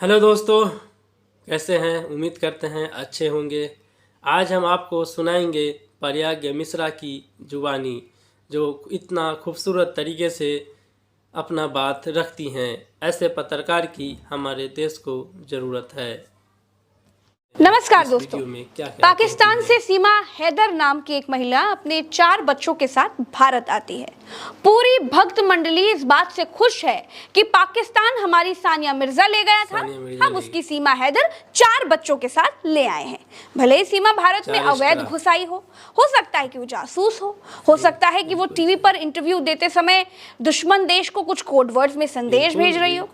Hello दोस्तों, कैसे हैं? उम्मीद करते हैं अच्छे होंगे। आज हम आपको सुनाएंगे प्रज्ञा मिश्रा की जुबानी, जो इतना खूबसूरत तरीके से अपना बात रखती हैं। ऐसे पत्रकार की हमारे देश को ज़रूरत है। नमस्कार इस दोस्तों। वीडियो में क्या पाकिस्तान से सीमा हैदर नाम की एक महिला अपने 4 बच्चों के साथ भारत आती है। पूरी भक्त मंडली इस बात से खुश है कि पाकिस्तान हमारी सानिया मिर्जा ले गया था, हम उसकी सीमा हैदर 4 बच्चों के साथ ले आए हैं। भले ही सीमा भारत में अवैध घुसाई हो सकता है कि वो जासूस हो सकता है कि वो टीवी पर इंटरव्यू देते समय दुश्मन देश को कुछ कोड वर्ड्स में संदेश भेज रही हो,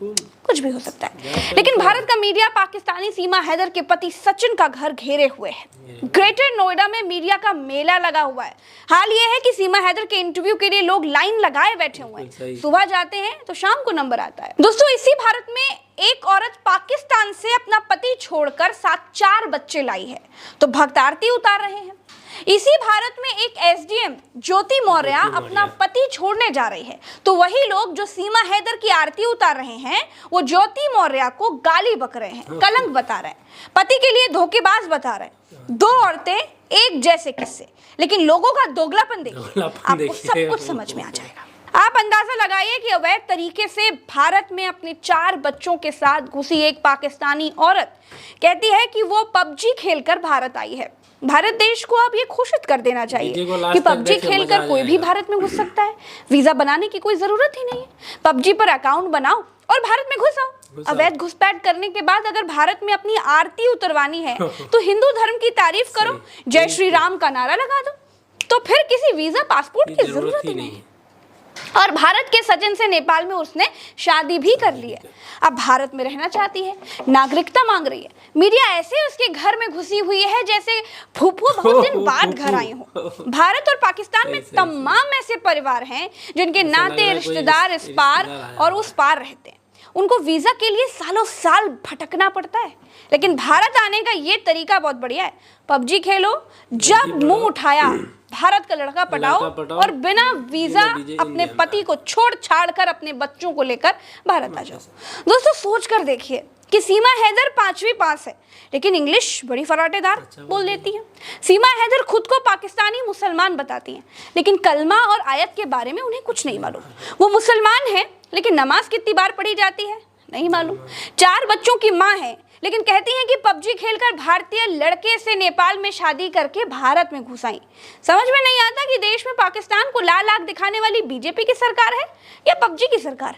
कुछ भी हो सकता है। लेकिन भारत का मीडिया पाकिस्तानी सीमा हैदर के पति सचिन का घर घेरे हुए है। ग्रेटर नोएडा में मीडिया का मेला लगा हुआ है। हाल ये है कि सीमा हैदर के इंटरव्यू के लिए लोग लाइन लगाए बैठे हुए हैं। सुबह जाते हैं तो शाम को नंबर आता है। दोस्तों, इसी भारत में एक औरत पाकिस्तान से अपना पति छोड़कर साथ 4 बच्चे लाई है तो भक्त आरती उतार रहे हैं। इसी भारत में एक एसडीएम ज्योति मौर्य अपना पति छोड़ने जा रही है तो वही लोग जो सीमा हैदर की आरती उतार रहे हैं वो ज्योति मौर्य को गाली बक रहे हैं, कलंक बता रहे हैं, पति के लिए धोखेबाज बता रहे हैं। 2 औरतें एक जैसे किस्से, लेकिन लोगों का दोगलापन देखिए, आपको सब कुछ समझ में आ जाएगा। आप अंदाजा लगाइए कि अवैध तरीके से भारत में अपने 4 बच्चों के साथ घुसी एक पाकिस्तानी औरत कहती है कि वो पबजी खेलकर भारत आई है। भारत देश को अब ये घोषित कर देना चाहिए कि पबजी खेलकर कोई भी भारत में घुस सकता है। वीजा बनाने की कोई जरूरत ही नहीं है। पबजी पर अकाउंट बनाओ और भारत में घुसाओ। अवैध घुसपैठ करने के बाद अगर भारत में अपनी आरती उतरवानी है तो हिंदू धर्म की तारीफ करो, जय श्री राम का नारा लगा दो, तो फिर किसी वीजा पासपोर्ट की जरूरत ही नहीं। और भारत के सचिन से नेपाल में उसने शादी भी कर ली है। अब भारत में रहना चाहती है, नागरिकता मांग रही है। मीडिया ऐसे उसके घर में घुसी हुई है जैसे फूफू बहुत दिन बाद घर आई हो। भारत और पाकिस्तान में तमाम ऐसे परिवार हैं जिनके नाते रिश्तेदार इस पार और उस पार रहते हैं। उनको वीजा के लिए सालों साल भटकना पड़ता है। लेकिन भारत आने का ये तरीका बहुत बढ़िया है। पबजी खेलो, जब मुंह उठाया भारत का लड़का पटाओ और बिना वीजा अपने पति को छोड़ छाड़ कर अपने बच्चों को लेकर भारत आ जाओ। दोस्तों, सोच कर देखिए कि सीमा हैदर 5वीं पास है लेकिन इंग्लिश बड़ी फराटेदार बोल लेती है। सीमा हैदर खुद को पाकिस्तानी मुसलमान बताती हैं लेकिन कलमा और आयत के बारे में उन्हें कुछ नहीं मालूम। वो मुसलमान है लेकिन नमाज कितनी बार पढ़ी जाती है नहीं मालूम। 4 बच्चों की माँ है लेकिन कहती हैं कि पबजी खेलकर भारतीय लड़के से नेपाल में शादी करके भारत में घुस आई। समझ में नहीं आता कि देश में पाकिस्तान को लाल आग दिखाने वाली बीजेपी की सरकार है या पबजी की सरकार।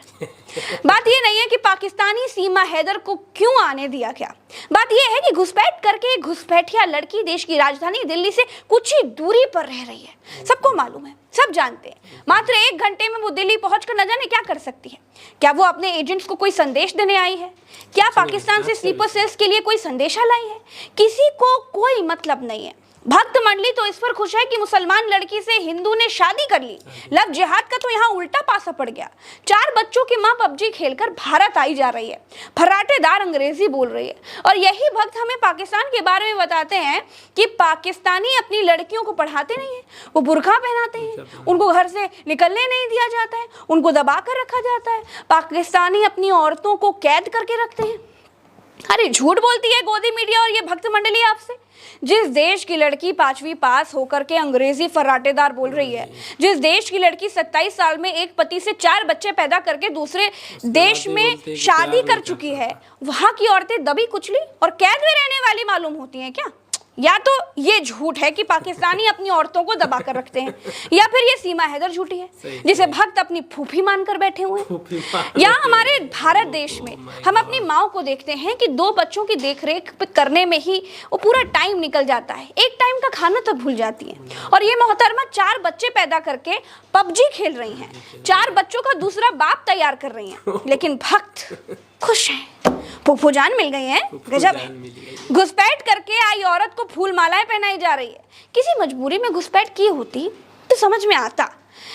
बात यह नहीं है कि पाकिस्तानी सीमा हैदर को क्यों आने दिया गया, बात यह है कि घुसपैठ करके घुसपैठिया लड़की देश की राजधानी दिल्ली से कुछ ही दूरी पर रह रही है। सबको मालूम है, सब जानते हैं। मात्र 1 घंटे में वो दिल्ली पहुंचकर न जाने क्या कर सकती है। क्या वो अपने एजेंट्स को कोई संदेश देने आई है? क्या पाकिस्तान से स्लीपर सेल्स के लिए कोई संदेशा लाई है? किसी को कोई मतलब नहीं है। भक्त मंडली तो इस पर खुश है कि मुसलमान लड़की से हिंदू ने शादी कर ली। लव जिहाद का तो यहाँ उल्टा पासा पड़ गया। 4 बच्चों की माँ पबजी खेलकर भारत आई जा रही है, फराटेदार अंग्रेजी बोल रही है। और यही भक्त हमें पाकिस्तान के बारे में बताते हैं कि पाकिस्तानी अपनी लड़कियों को पढ़ाते नहीं है, वो बुर्का पहनाते हैं, उनको घर से निकलने नहीं दिया जाता है, उनको दबा कर रखा जाता है। पाकिस्तानी अपनी औरतों को कैद करके रखते हैं। अरे झूठ बोलती है गोदी मीडिया और ये भक्त मंडली आपसे। जिस देश की लड़की 5वीं पास होकर के अंग्रेजी फराटेदार बोल रही है, जिस देश की लड़की 27 साल में एक पति से 4 बच्चे पैदा करके दूसरे देश में शादी कर चुकी है, वहां की औरतें दबी कुचली और कैद में रहने वाली मालूम होती हैं क्या? या तो ये झूठ है कि पाकिस्तानी अपनी औरतों को दबा कर रखते हैं, या फिर ये सीमा हैदर झूठी है जिसे भक्त अपनी फूफी मानकर बैठे हुए हैं। या हमारे भारत देश में हम अपनी माँ को देखते हैं कि 2 बच्चों की देखरेख करने में ही वो पूरा टाइम निकल जाता है, एक टाइम का खाना तक भूल जाती है। और ये मोहतरमा 4 बच्चे पैदा करके पबजी खेल रही हैं, 4 बच्चों का दूसरा बाप तैयार कर रही हैं, लेकिन भक्त खुश हैं, फूफू जान मिल गई हैं। गजब है। घुसपैठ करके आई औरत को फूल मालाएं पहनाई जा रही है। किसी मजबूरी में घुसपैठ की होती तो समझ में आता,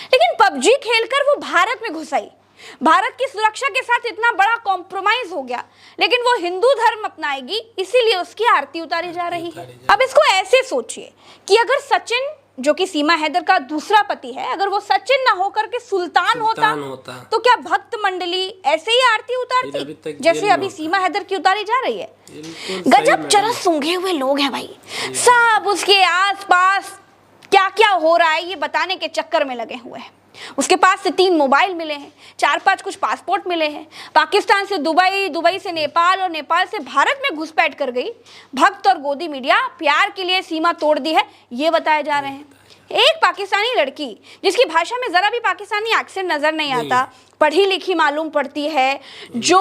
लेकिन पबजी खेलकर वो भारत में घुस आई। भारत की सुरक्षा के साथ इतना बड़ा कॉम्प्रोमाइज हो गया, लेकिन वो हिंदू धर्म अपनाएगी इसीलिए उसकी आरती उतारी जा रही है। अब इसको ऐसे सोचिए कि अगर सचिन जो कि सीमा हैदर का दूसरा पति है, अगर वो सचिन ना होकर के सुल्तान होता तो क्या भक्त मंडली ऐसे ही आरती उतारती जैसे अभी सीमा हैदर की उतारी जा रही है? गजब चरस सूंघे हुए लोग हैं भाई, सब उसके आसपास क्या क्या हो रहा है ये बताने के चक्कर में लगे हुए हैं। उसके पास से 3 मोबाइल मिले हैं, 4-5 कुछ पासपोर्ट मिले हैं, पाकिस्तान से दुबई, दुबई से नेपाल और नेपाल से भारत में घुसपैठ कर गई। भक्त और गोदी मीडिया प्यार के लिए सीमा तोड़ दी है ये बताए जा रहे हैं। एक पाकिस्तानी लड़की जिसकी भाषा में जरा भी पाकिस्तानी एक्सेंट नजर नहीं आता, पढ़ी लिखी मालूम पड़ती है, जो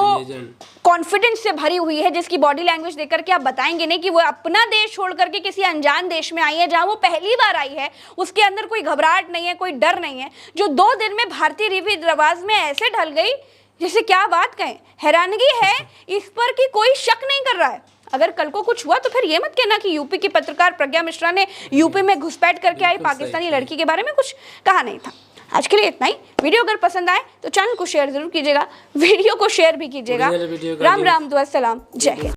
कॉन्फिडेंस से भरी हुई है, जिसकी बॉडी लैंग्वेज देख करके आप बताएंगे नहीं कि वो अपना देश छोड़ करके किसी अनजान देश में आई है जहां वो पहली बार आई है। उसके अंदर कोई घबराहट नहीं है, कोई डर नहीं है, जो 2 दिन में भारतीय रीति रिवाज में ऐसे ढल गई जैसे क्या बात कहें। हैरानगी है इस पर कि कोई शक नहीं कर रहा है। अगर कल को कुछ हुआ तो फिर ये मत कहना कि यूपी की पत्रकार प्रज्ञा मिश्रा ने यूपी में घुसपैठ करके आई पाकिस्तानी लड़की के बारे में कुछ कहा नहीं था। आज के लिए इतना ही। वीडियो अगर पसंद आए तो चैनल को शेयर जरूर कीजिएगा, वीडियो को शेयर भी कीजिएगा। राम राम, दुआ सलाम, जय हिंद।